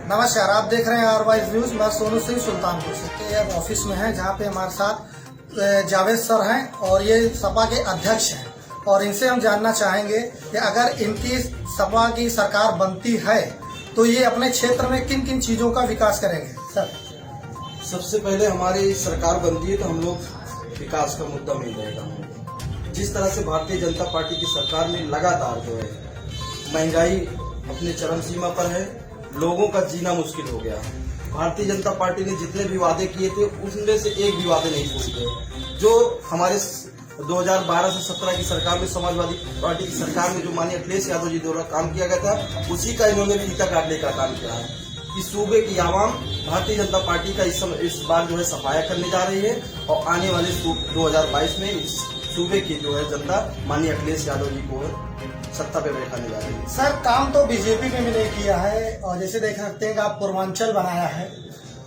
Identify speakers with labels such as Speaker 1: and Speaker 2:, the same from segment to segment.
Speaker 1: नमस्कार, आप देख रहे हैं आरवाइज न्यूज। मैं सोनू सिंह सुल्तानपुर से एक ऑफिस में है जहां पे हमारे साथ जावेद सर हैं और ये सपा के अध्यक्ष हैं और इनसे हम जानना चाहेंगे कि अगर इनकी सपा की सरकार बनती है तो ये अपने क्षेत्र में किन किन चीजों का विकास करेंगे। सर,
Speaker 2: सबसे पहले हमारी सरकार बनती है तो हम लोग विकास का मुद्दा मिल रहेगा। हम लोग जिस तरह से भारतीय जनता पार्टी की सरकार में लगातार जो है महंगाई अपने चरम सीमा पर है, लोगों का जीना मुश्किल हो गया। भारतीय जनता पार्टी ने जितने भी वादे किए थे उसमें से एक भी वादे नहीं पूरे गए। जो हमारे 2012 से 17 की सरकार में समाजवादी पार्टी की सरकार में जो माननीय अखिलेश यादव जी द्वारा काम किया गया था उसी का इन्होंने फीता काटने का काम किया है। इस सूबे की आवाम भारतीय जनता पार्टी का इस बार जो है सफाया करने जा रही है और आने वाले 2022 में इस सूबे की जो है जनता माननीय अखिलेश यादव जी को सत्ता पे बैठाने जा रही है।
Speaker 1: सर, काम तो बीजेपी में भी नहीं किया है और जैसे देख सकते हैं कि आप पूर्वांचल बनाया है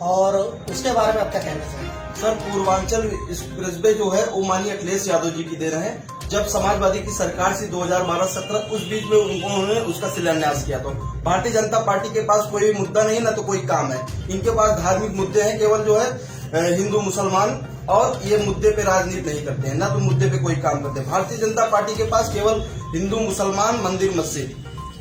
Speaker 1: और उसके बारे में आप क्या कहना चाहेंगे?
Speaker 2: सर, पूर्वांचल एक्सप्रेसवे जो है वो माननीय अखिलेश यादव जी की दे रहे हैं। जब समाजवादी की सरकार से 2012-17 उस बीच में उन्होंने उसका शिलान्यास किया। तो भारतीय जनता पार्टी के पास कोई भी मुद्दा नहीं, ना तो कोई काम है। इनके पास धार्मिक मुद्दे हैं, केवल जो है हिंदू मुसलमान, और ये मुद्दे पे राजनीति नहीं करते हैं, ना तो मुद्दे पे कोई काम करते हैं। भारतीय जनता पार्टी के पास केवल हिंदू मुसलमान, मंदिर मस्जिद,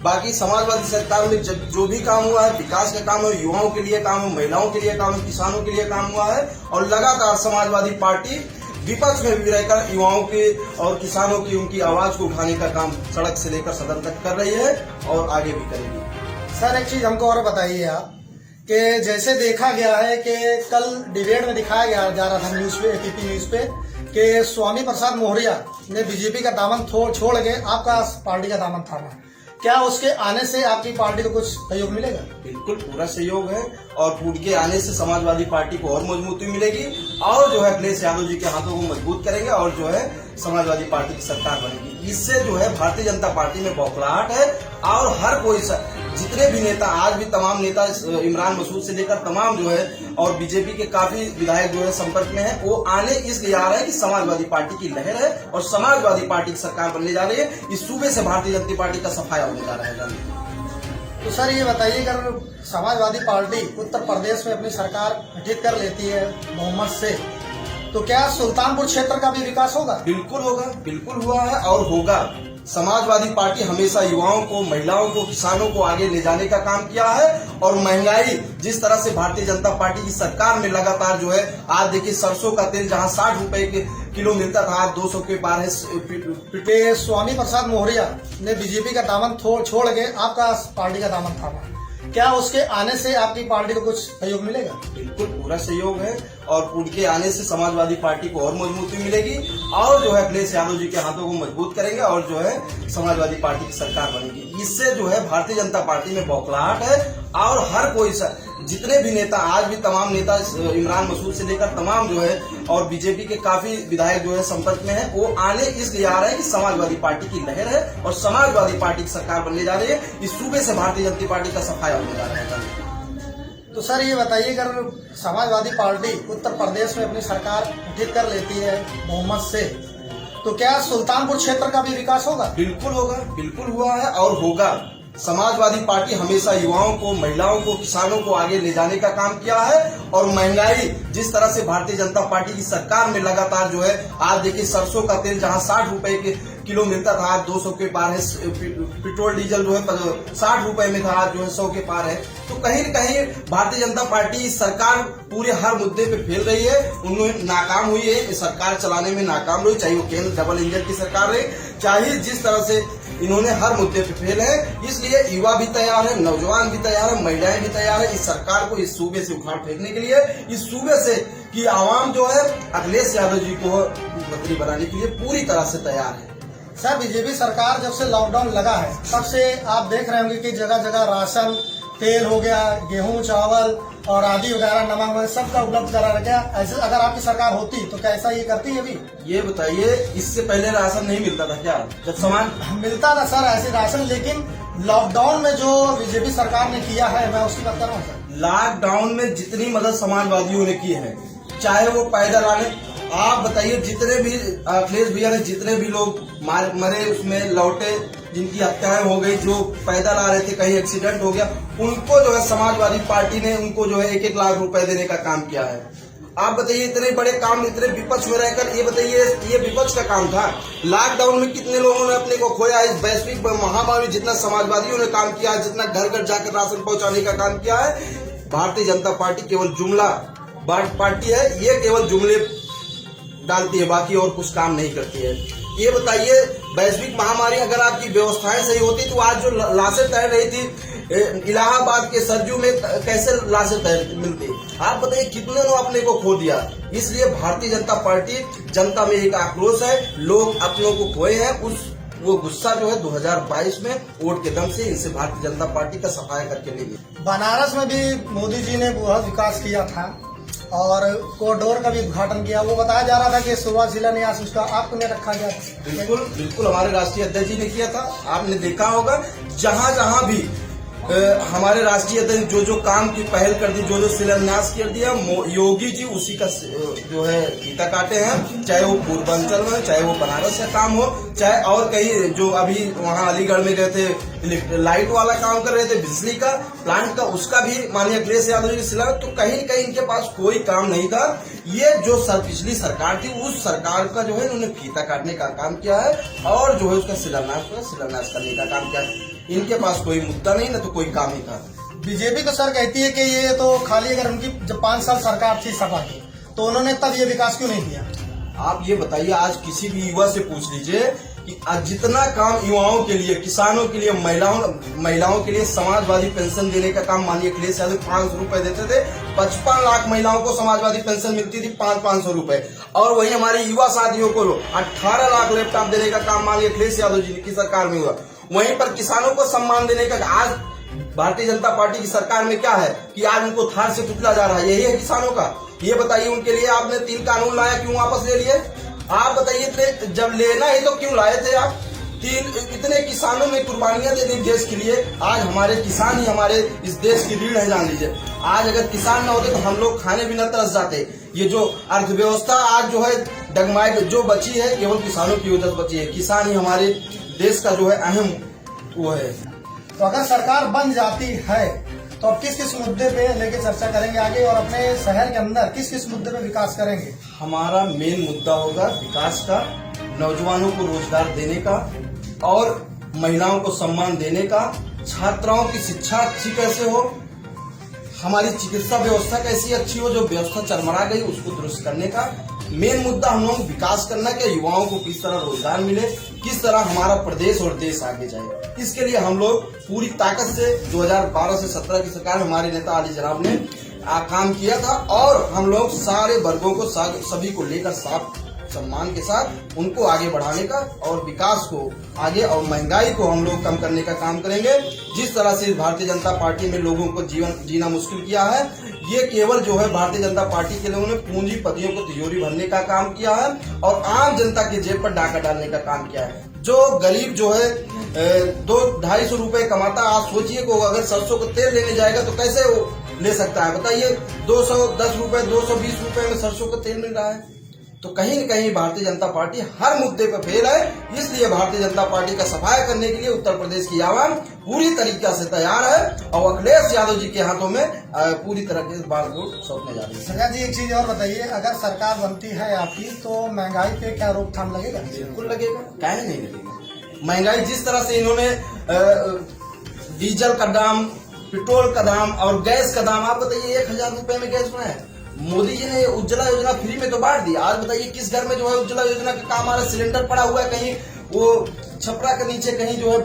Speaker 2: बाकी समाजवादी सरकार में जो भी काम हुआ है विकास का काम है, युवाओं के लिए काम है, महिलाओं के लिए काम है, किसानों के लिए काम हुआ है। और लगातार समाजवादी पार्टी विपक्ष में भी रहकर युवाओं के और किसानों की उनकी आवाज को उठाने का काम सड़क से लेकर सदन तक कर रही है और आगे भी करेगी।
Speaker 1: सर, एक चीज हमको और बताइए आप कि जैसे देखा गया है कि कल डिबेट में दिखाया जा रहा था न्यूज पे, एटीपी न्यूज पे, कि स्वामी प्रसाद मौर्य ने बीजेपी का दामन छोड़ के आपका पार्टी का दामन थामा। क्या उसके आने से आपकी पार्टी को कुछ सहयोग मिलेगा?
Speaker 2: बिल्कुल पूरा सहयोग है और उनके आने से समाजवादी पार्टी को और मजबूती मिलेगी और जो है अखिलेश यादव जी के हाथों को मजबूत करेंगे और जो है समाजवादी पार्टी की सरकार बनेगी। इससे जो है भारतीय जनता पार्टी में बौखलाहट है और हर कोई जितने भी नेता, आज भी तमाम नेता इमरान मसूद से लेकर तमाम जो है और बीजेपी के काफी विधायक जो है संपर्क में है, वो आने इसलिए आ रहे हैं कि समाजवादी पार्टी की लहर है और समाजवादी पार्टी की सरकार बनने जा रही है। इस सूबे से भारतीय जनता पार्टी का सफाया होने जा रहा है।
Speaker 1: तो सर, ये बताइए, अगर समाजवादी पार्टी उत्तर प्रदेश में अपनी सरकार गठित कर लेती है बहुमत से, तो क्या सुल्तानपुर क्षेत्र का भी विकास होगा?
Speaker 2: बिल्कुल होगा, बिल्कुल हुआ है और होगा। समाजवादी पार्टी हमेशा युवाओं को, महिलाओं को, किसानों को आगे ले जाने का काम किया है और महंगाई जिस तरह से भारतीय जनता पार्टी की सरकार में लगातार जो है, आज देखिए सरसों का तेल जहां 60 रुपए के किलो मिलता था आज 200 के पार है।
Speaker 1: स्वामी प्रसाद मौर्य ने बीजेपी का दामन छोड़ के आपका पार्टी का दामन थामा। क्या उसके आने से आपकी पार्टी को कुछ सहयोग मिलेगा?
Speaker 2: बिल्कुल पूरा सहयोग है और उनके आने से समाजवादी पार्टी को और मजबूती मिलेगी और जो है अखिलेश यादव जी के हाथों को मजबूत करेंगे और जो है समाजवादी पार्टी की सरकार बनेगी। इससे जो है भारतीय जनता पार्टी में बौखलाहट है और हर कोई जितने भी नेता, आज भी तमाम नेता इमरान मसूद से लेकर तमाम जो है और बीजेपी के काफी विधायक जो है संपर्क में है, वो आने इसलिए आ रहे हैं कि समाजवादी पार्टी की लहर है और समाजवादी पार्टी की सरकार बनने जा रही है। इस सूबे से भारतीय जनता पार्टी का सफाया होने जा रहा है।
Speaker 1: तो सर, ये बताइए, अगर समाजवादी पार्टी उत्तर प्रदेश में अपनी सरकार गठित कर लेती है बहुमत से, तो क्या सुल्तानपुर क्षेत्र का भी विकास होगा?
Speaker 2: बिल्कुल होगा, बिल्कुल हुआ है और होगा। समाजवादी पार्टी हमेशा युवाओं को, महिलाओं को, किसानों को आगे ले जाने का काम किया है और महंगाई जिस तरह से भारतीय जनता पार्टी की सरकार में लगातार जो है, आज देखिए सरसों का तेल जहां 60 रुपए के किलो मिलता था आज 200 के पार है। पेट्रोल डीजल जो है 60 रुपए में था, आज जो है 100 के पार है। तो कहीं न कहीं भारतीय जनता पार्टी सरकार पूरे हर मुद्दे पे फेल रही है, उन्होंने नाकाम हुई है, सरकार चलाने में नाकाम रही, चाहे वो केंद्र डबल इंजन की सरकार रही, चाहे जिस तरह से इन्होंने हर मुद्दे पे फेल है। इसलिए युवा भी तैयार है, नौजवान भी तैयार है, महिलाएं भी तैयार है इस सरकार को इस सूबे से उखाड़ फेंकने के लिए। इस सूबे से की आवाम जो है अखिलेश यादव जी को मंत्री बनाने के लिए पूरी तरह से तैयार है।
Speaker 1: सर, बीजेपी सरकार जब से लॉकडाउन लगा है तब से आप देख रहे होंगे कि जगह जगह राशन, तेल हो गया, गेहूं, चावल और आदि वगैरह, नमक वगैरह सबका उपलब्ध करा रखा। ऐसे अगर आपकी सरकार होती तो क्या ऐसा ये करती है? अभी ये
Speaker 2: बताइए, इससे पहले राशन नहीं मिलता था क्या? जब सामान
Speaker 1: मिलता था सर ऐसे राशन, लेकिन लॉकडाउन में जो बीजेपी सरकार ने किया है, मैं उसकी बात कर रहा हूँ सर।
Speaker 2: लॉकडाउन में जितनी मदद समाजवादियों ने की है, चाहे वो पैदल आने, आप बताइए जितने भी अखिलेश भैया ने जितने भी लोग मरे उसमें लौटे जिनकी हत्याएं हो गई, जो पैदल आ रहे थे कहीं एक्सीडेंट हो गया, उनको जो है समाजवादी पार्टी ने उनको जो है 1-1 लाख रुपए देने का काम किया है। आप बताइए, इतने बड़े काम, इतने विपक्ष में रहकर ये बताइए, ये विपक्ष का काम था। लॉकडाउन में कितने लोगों ने अपने को खोया, इस वैश्विक महामारी में जितना समाजवादियों ने काम किया, जितना घर घर जाकर राशन पहुंचाने का काम किया है, भारतीय जनता पार्टी केवल जुमला पार्टी है, ये केवल जुमले डालती है, बाकी और कुछ काम नहीं करती है। ये बताइए, वैश्विक महामारी अगर आपकी व्यवस्थाएं सही होती तो आज जो लाशें तैर रही थी इलाहाबाद के सरजू में, कैसे लाशें तैर मिलती? आप बताइए कितने लोग अपने को खो दिया। इसलिए भारतीय जनता पार्टी, जनता में एक आक्रोश है, लोग अपनों को खोए हैं, वो गुस्सा जो है 2022 में वोट के दम से इनसे भारतीय जनता पार्टी का सफाया करके लेंगे।
Speaker 1: बनारस में भी मोदी जी ने बहुत विकास किया था और कॉरिडोर का भी उद्घाटन किया। वो बताया जा रहा था कि शुरुआत शिलान्यास उसका आपने रखा गया था।
Speaker 2: बिल्कुल बिल्कुल, हमारे राष्ट्रीय अध्यक्ष जी ने किया था। आपने देखा होगा जहां जहां भी हमारे राष्ट्रीय अध्यक्ष जो काम की पहल कर दी, जो शिलान्यास कर दिया, योगी जी उसी का जो है फीता काटे हैं। चाहे वो पूर्वांचल में, चाहे वो बनारस का काम हो, चाहे और कहीं जो अभी वहां अलीगढ़ में गए थे लाइट वाला काम कर रहे थे, बिजली का प्लांट का, उसका भी माननीय अखिलेश यादव जी ने शिलान्यास। तो कहीं न कहीं इनके पास कोई काम नहीं था। ये जो पिछली सरकार थी, उस सरकार का जो है इन्होंने फीता काटने का काम किया है और जो है उसका शिलान्यास करने का काम किया है। इनके पास कोई मुद्दा नहीं, ना तो कोई काम ही था।
Speaker 1: बीजेपी तो सर कहती है कि ये तो खाली, अगर उनकी जब 5 साल सरकार थी सपा की, तो उन्होंने तब ये विकास क्यों नहीं किया?
Speaker 2: आप ये बताइए, आज किसी भी युवा से पूछ लीजिए कि जितना काम युवाओं के लिए, किसानों के लिए, महिलाओं के लिए समाजवादी पेंशन देने का काम माननीय अखिलेश यादव 500 रुपए देते थे। 55 लाख महिलाओं को समाजवादी पेंशन मिलती थी 500 रुपए। और वही हमारे युवा साथियों को 18 लाख लैपटॉप देने का काम माननीय अखिलेश यादव जी की सरकार में हुआ। वहीं पर किसानों को सम्मान देने का आज भारतीय जनता पार्टी की सरकार में क्या है कि आज उनको थार से कुचला जा रहा है। यही है किसानों का। ये बताइए, उनके लिए आपने 3 कानून लाया, क्यों वापस ले लिए? आप बताइए, जब लेना ही तो क्यों लाए थे आप? इतने किसानों ने कुर्बानियां दे दी देश के लिए। आज हमारे किसान ही हमारे इस देश की रीढ़ है, जान लीजिए। आज अगर किसान न होते तो हम लोग खाने भी न तरस जाते। ये जो अर्थव्यवस्था आज जो है डगमाए, जो बची है केवल किसानों की वजह बची है। किसान ही हमारे देश का जो है अहम वो है।
Speaker 1: तो अगर सरकार बन जाती है तो अब किस किस मुद्दे पे लेके चर्चा करेंगे आगे, और अपने शहर के अंदर किस किस मुद्दे पे विकास करेंगे?
Speaker 2: हमारा मेन मुद्दा होगा विकास का, नौजवानों को रोजगार देने का और महिलाओं को सम्मान देने का, छात्राओं की शिक्षा अच्छी कैसे हो, हमारी चिकित्सा व्यवस्था कैसी अच्छी हो, जो व्यवस्था चरमरा गई उसको दुरुस्त करने का। मेन मुद्दा हम लोग विकास करना कि युवाओं को किस तरह रोजगार मिले, किस तरह हमारा प्रदेश और देश आगे जाए। इसके लिए हम लोग पूरी ताकत से 2012 से 17 की सरकार में हमारे नेता अली जनाब ने काम किया था और हम लोग सारे वर्गों को, सभी को लेकर साफ सम्मान के साथ उनको आगे बढ़ाने का और विकास को आगे और महंगाई को हम लोग कम करने का काम करेंगे। जिस तरह से भारतीय जनता पार्टी ने लोगों को जीवन जीना मुश्किल किया है, ये केवल जो है भारतीय जनता पार्टी के लोगों ने पूंजीपतियों को तिजोरी भरने का काम किया है और आम जनता की जेब पर डाका डालने का काम किया है। जो गरीब जो है 200-250 रुपए कमाता, आप सोचिए को अगर सरसों को तेल लेने जाएगा तो कैसे वो ले सकता है? बताइए, 210 रुपए 220 रुपए में सरसों का तेल मिल रहा है। तो कहीं न कहीं भारतीय जनता पार्टी हर मुद्दे पर फेल है। इसलिए भारतीय जनता पार्टी का सफाया करने के लिए उत्तर प्रदेश की आवाम पूरी तरीके से तैयार है और अखिलेश यादव जी के हाथों में पूरी तरह के बात को सौंपने जा रही है।
Speaker 1: संजय जी, एक चीज और बताइए, अगर सरकार बनती है आपकी तो महंगाई पे क्या रोकथाम लगेगा?
Speaker 2: बिल्कुल लगेगा, क्या नहीं लगेगा। महंगाई जिस तरह से इन्होंने डीजल का दाम, पेट्रोल का दाम और गैस का दाम, आप बताइए 1000 रुपए में गैस बनाया। मोदी जी ने उज्ज्वला योजना फ्री में तो बांट दी। आज बताइए किस घर में जो है उज्ज्वला योजना का काम आ रहा है? सिलेंडर पड़ा हुआ है कहीं वो छपरा के नीचे, कहीं जो है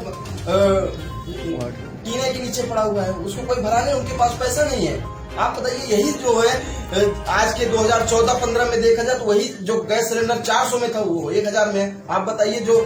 Speaker 2: टीने के नीचे पड़ा हुआ है, उसको कोई भरा नहीं, उनके पास पैसा नहीं है। आप बताइए, यही जो है आज के 2014-15 में देखा जाए तो वही जो गैस सिलेंडर 400 में था वो 1000 में है। आप बताइए, जो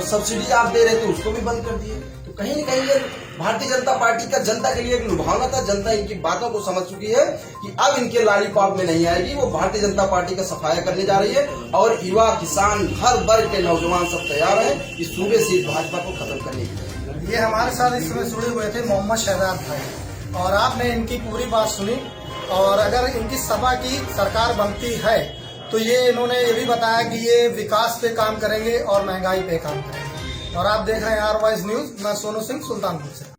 Speaker 2: सब्सिडी आप दे रहे थे उसको भी बंद कर दिए। तो कहीं न कहीं ये भारतीय जनता पार्टी का जनता के लिए एक लुभावना था। जनता इनकी बातों को समझ चुकी है कि अब इनके लॉलीपॉप में नहीं आएगी। वो भारतीय जनता पार्टी का सफाया करने जा रही है और युवा, किसान, हर वर्ग के नौजवान सब तैयार है इस सूबे से इस भाजपा को खत्म करने के लिए।
Speaker 1: ये हमारे साथ इस समय जुड़े हुए थे मोहम्मद शहजाद भाई, और आपने इनकी पूरी बात सुनी। और अगर इनकी सपा की सरकार बनती है तो ये इन्होंने ये भी बताया कि ये विकास पे काम करेंगे और महंगाई पे काम करेंगे। और आप देख रहे हैं आर वाइज न्यूज। मैं सोनू सिंह सुल्तानपुर से।